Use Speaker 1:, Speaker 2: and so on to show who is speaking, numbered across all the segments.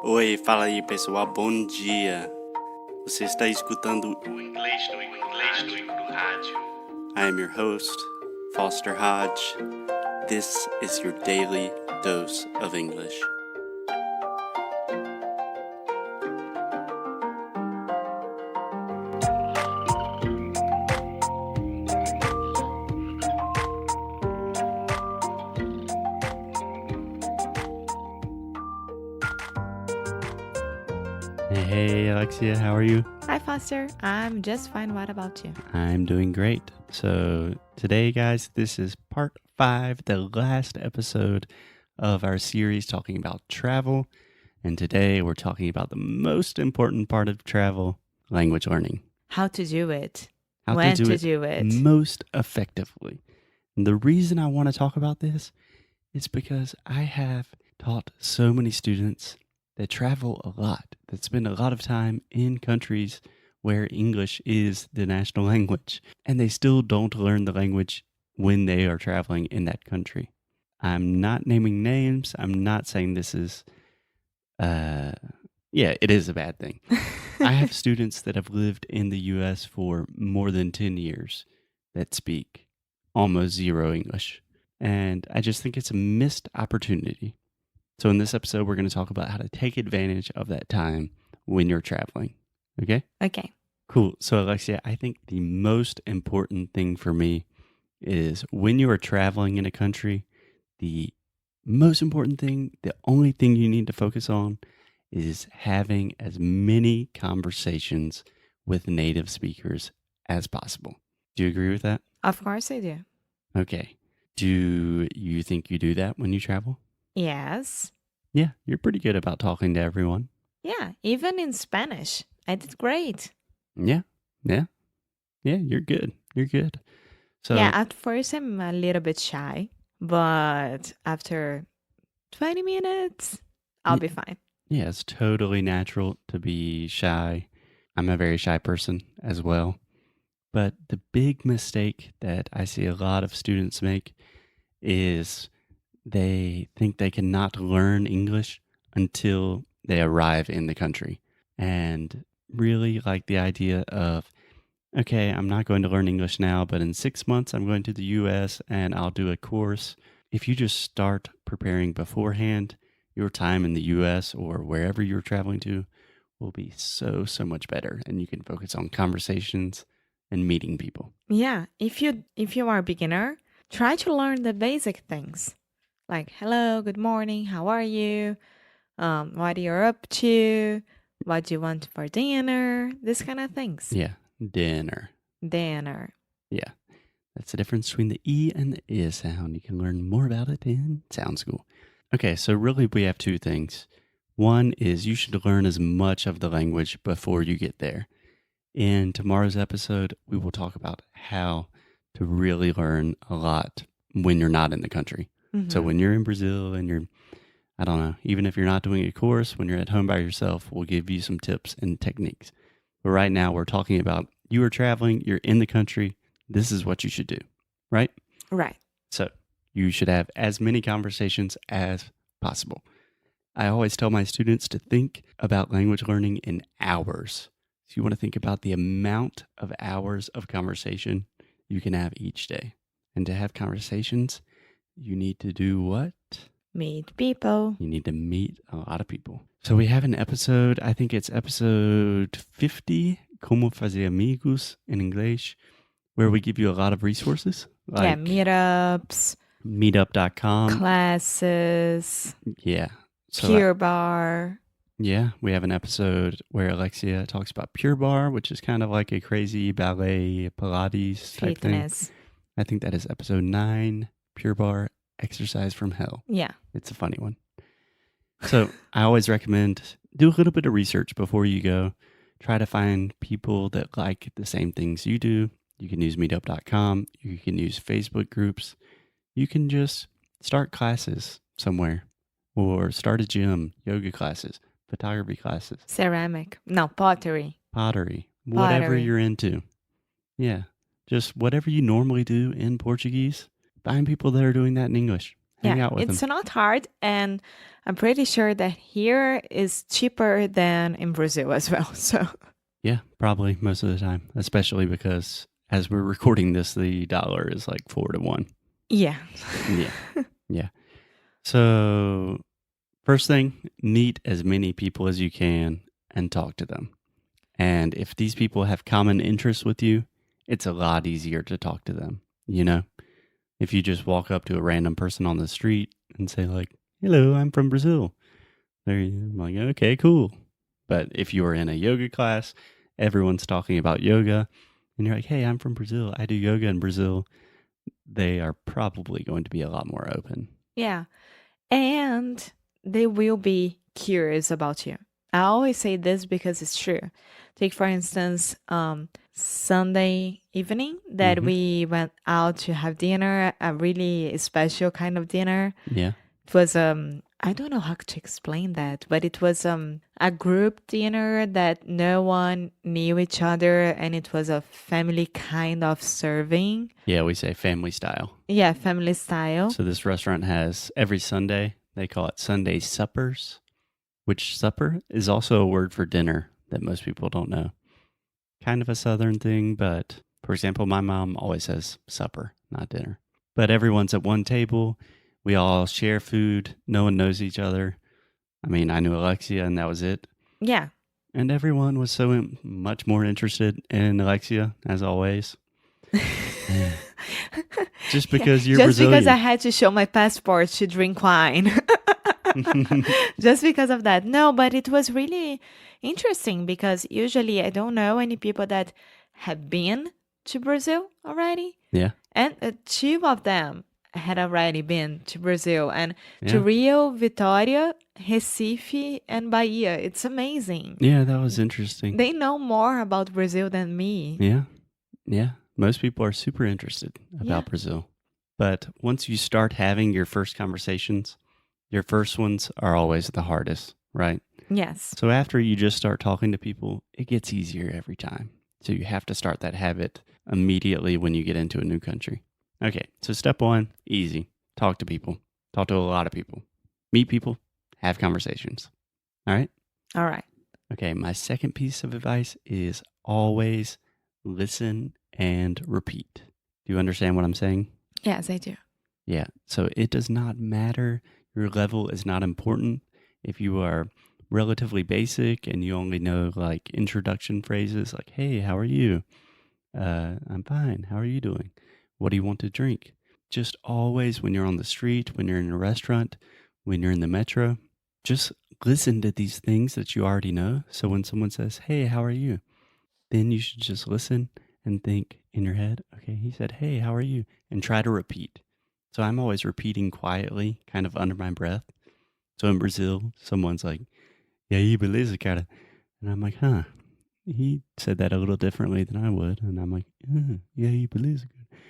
Speaker 1: Oi, fala aí pessoal, bom dia. Você está escutando o Inglês no rádio. I am your host, Foster Hodge. This is your daily dose of English. Hey Alexia, how are you?
Speaker 2: Hi, Foster. I'm just fine. What about you?
Speaker 1: I'm doing great. So today, guys, this is part 5, the last episode of our series talking about travel. And today we're talking about the most important part of travel, language learning.
Speaker 2: How to do it.
Speaker 1: How
Speaker 2: When
Speaker 1: to do it most effectively. And the reason I want to talk about this is because I have taught so many students that travel a lot, that spend a lot of time in countries where English is the national language, and they still don't learn the language when they are traveling in that country. I'm not naming names. I'm not saying this is, it is a bad thing. I have students that have lived in the US for more than 10 years that speak almost zero English. And I just think it's a missed opportunity. So in this episode, we're going to talk about how to take advantage of that time when you're traveling. Okay?
Speaker 2: Okay.
Speaker 1: Cool. So Alexia, I think the most important thing for me is when you are traveling in a country, the most important thing, the only thing you need to focus on is having as many conversations with native speakers as possible. Do you agree with that?
Speaker 2: Of course I do.
Speaker 1: Okay. Do you think you do that when you travel?
Speaker 2: Yes.
Speaker 1: Yeah, you're pretty good about talking to everyone.
Speaker 2: Yeah, even in Spanish. I did great.
Speaker 1: Yeah, you're good. You're good. So
Speaker 2: Yeah, at first I'm a little bit shy, but after 20 minutes, I'll be fine.
Speaker 1: yeah, it's totally natural to be shy. I'm a very shy person as well. But the big mistake that I see a lot of students make is they think they cannot learn English until they arrive in the country. And really like the idea of, okay, I'm not going to learn English now, but in 6 months, I'm going to the US and I'll do a course. If you just start preparing beforehand, your time in the US or wherever you're traveling to will be so much better. And you can focus on conversations and meeting people.
Speaker 2: Yeah, if you are a beginner, try to learn the basic things. Like hello, good morning, how are you? What you're up to? What do you want for dinner? This kind of things.
Speaker 1: Yeah, dinner.
Speaker 2: Dinner.
Speaker 1: Yeah, that's the difference between the E and the I sound. You can learn more about it in Sound School. Okay, so really we have two things. One is you should learn as much of the language before you get there. In tomorrow's episode, we will talk about how to really learn a lot when you're not in the country. So when you're in Brazil and you're, I don't know, even if you're not doing a course, when you're at home by yourself, we'll give you some tips and techniques. But right now we're talking about you are traveling, you're in the country, this is what you should do, right?
Speaker 2: Right.
Speaker 1: So you should have as many conversations as possible. I always tell my students to think about language learning in hours. So you want to think about the amount of hours of conversation you can have each day. And to have conversations, you need to do what?
Speaker 2: Meet people.
Speaker 1: You need to meet a lot of people. So we have an episode, I think it's episode 50, Como Fazer Amigos in English, where we give you a lot of resources.
Speaker 2: Yeah, meetups.
Speaker 1: Meetup.com.
Speaker 2: Classes.
Speaker 1: Yeah. So
Speaker 2: Pure Bar.
Speaker 1: Yeah, we have an episode where Alexia talks about Pure Bar, which is kind of like a crazy ballet Pilates type
Speaker 2: Fitness.
Speaker 1: thing. I think that is episode 9, Pure Bar, Exercise from Hell.
Speaker 2: Yeah.
Speaker 1: It's a funny one. So I always recommend do a little bit of research before you go. Try to find people that like the same things you do. You can use meetup.com. You can use Facebook groups. You can just start classes somewhere or start a gym, yoga classes, photography classes.
Speaker 2: Ceramic. No, pottery.
Speaker 1: Pottery. Whatever you're into. Yeah. Just whatever you normally do in Portuguese. Find people that are doing that in English. Hang
Speaker 2: Yeah,
Speaker 1: out with
Speaker 2: it's
Speaker 1: them.
Speaker 2: not hard, and I'm pretty sure that here is cheaper than in Brazil as well. So,
Speaker 1: Yeah, probably most of the time, especially because as we're recording this, the dollar is like 4 to 1.
Speaker 2: yeah.
Speaker 1: Yeah. Yeah. So, first thing, meet as many people as you can and talk to them. And if these people have common interests with you, it's a lot easier to talk to them. You know, if you just walk up to a random person on the street and say, like, hello, I'm from Brazil. They're like, okay, cool. But if you are in a yoga class, everyone's talking about yoga, and you're like, hey, I'm from Brazil. I do yoga in Brazil. They are probably going to be a lot more open.
Speaker 2: Yeah. And they will be curious about you. I always say this because it's true. Take, for instance, Sunday evening that
Speaker 1: Hmm.
Speaker 2: we went out to have dinner, a really special kind of dinner.
Speaker 1: Yeah.
Speaker 2: It was I don't know how to explain that, but it was a group dinner that no one knew each other, and it was a family kind of serving.
Speaker 1: Yeah, we say family style.
Speaker 2: Yeah, family style.
Speaker 1: So this restaurant has every Sunday, they call it Sunday suppers, which supper is also a word for dinner that most people don't know. Kind of a southern thing, but for example, my mom always says supper, not dinner. But everyone's at one table. We all share food. No one knows each other. I mean, I knew Alexia and that was it.
Speaker 2: Yeah.
Speaker 1: And everyone was so much more interested in Alexia, as always. Just because you're
Speaker 2: Just because I
Speaker 1: Brazilian.
Speaker 2: had to show my passport to drink wine. Just because of that. No, but it was really interesting because usually I don't know any people that have been to Brazil already.
Speaker 1: Yeah.
Speaker 2: And two of them had already been to Brazil and to
Speaker 1: Yeah.
Speaker 2: Rio, Vitória, Recife, and Bahia. It's amazing.
Speaker 1: Yeah, that was interesting.
Speaker 2: They know more about Brazil than me.
Speaker 1: Yeah. Yeah. Most people are super interested about
Speaker 2: Yeah.
Speaker 1: Brazil. But once you start having your first conversations, your first ones are always the hardest, right?
Speaker 2: Yes.
Speaker 1: So after you just start talking to people, it gets easier every time. So you have to start that habit immediately when you get into a new country. Okay, so step one, easy. Talk to people. Talk to a lot of people. Meet people. Have conversations. All right?
Speaker 2: All right.
Speaker 1: Okay, my second piece of advice is always listen and repeat. Do you understand what I'm saying?
Speaker 2: Yes, I do.
Speaker 1: Yeah, so it does not matter. Your level is not important. If you are relatively basic and you only know like introduction phrases like, hey, how are you? I'm fine. How are you doing? What do you want to drink? Just always when you're on the street, when you're in a restaurant, when you're in the metro, just listen to these things that you already know. So when someone says, hey, how are you? Then you should just listen and think in your head, okay, he said, hey, how are you? And try to repeat. So I'm always repeating quietly, kind of under my breath. So in Brazil, someone's like, e aí, beleza, cara? And I'm like, huh. He said that a little differently than I would. And I'm like, e aí, beleza, cara?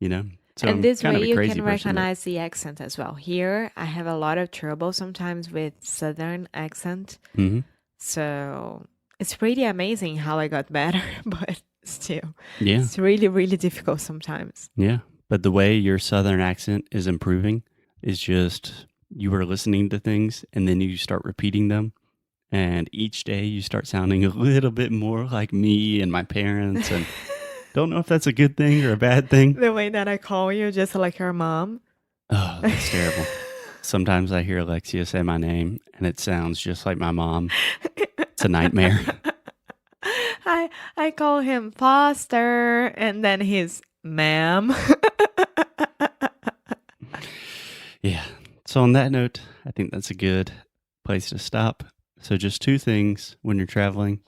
Speaker 1: You know? So
Speaker 2: And
Speaker 1: I'm
Speaker 2: this
Speaker 1: kind
Speaker 2: way
Speaker 1: of a
Speaker 2: you
Speaker 1: crazy
Speaker 2: can
Speaker 1: person.
Speaker 2: recognize the accent as well. Here, I have a lot of trouble sometimes with Southern accent.
Speaker 1: Mm-hmm.
Speaker 2: So it's pretty amazing how I got better, but still,
Speaker 1: Yeah.
Speaker 2: it's really, really difficult sometimes.
Speaker 1: Yeah. But the way your Southern accent is improving is just you are listening to things and then you start repeating them. And each day you start sounding a little bit more like me and my parents. And don't know if that's a good thing or a bad thing.
Speaker 2: The way that I call you, just like your mom.
Speaker 1: Oh, that's terrible. Sometimes I hear Alexia say my name and it sounds just like my mom. It's a nightmare.
Speaker 2: I call him Foster, and then he's ma'am.
Speaker 1: Yeah. So on that note, I think that's a good place to stop. So just two things when you're traveling: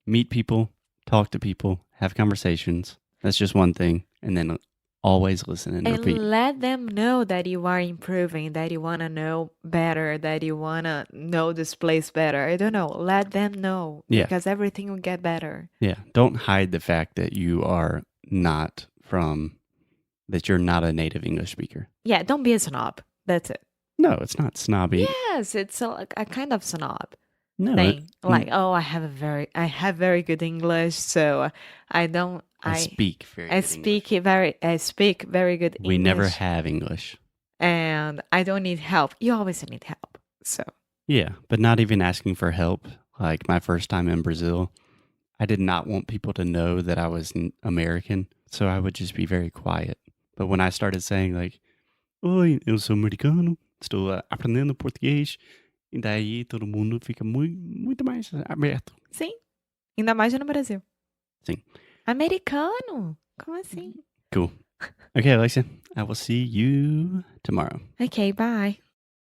Speaker 1: meet people, talk to people, have conversations. That's just one thing. And then always listen and repeat.
Speaker 2: And let them know that you are improving, that you want to know better, that you want to know this place better. I don't know. Let them know
Speaker 1: Yeah.
Speaker 2: because everything will get better.
Speaker 1: Yeah. Don't hide the fact that you are not that you're not a native English speaker.
Speaker 2: Yeah, don't be a snob. That's it.
Speaker 1: No, it's not snobby.
Speaker 2: Yes, it's a kind of snob
Speaker 1: No.
Speaker 2: thing. Like, oh, I have very good English, so I don't
Speaker 1: I speak very
Speaker 2: I
Speaker 1: good
Speaker 2: speak
Speaker 1: English.
Speaker 2: very I speak very good English.
Speaker 1: We never have English.
Speaker 2: and I don't need help. You always need help. So,
Speaker 1: Yeah, but not even asking for help. Like my first time in Brazil, I did not want people to know that I was American, so I would just be very quiet. But when I started saying like, "Oi, eu sou americano, estou aprendendo português", e daí todo mundo fica muito mais aberto.
Speaker 2: sim, ainda mais no Brasil.
Speaker 1: Sim.
Speaker 2: Americano? Como assim?
Speaker 1: Cool. Okay, Alexia, I will see you tomorrow.
Speaker 2: Okay, bye.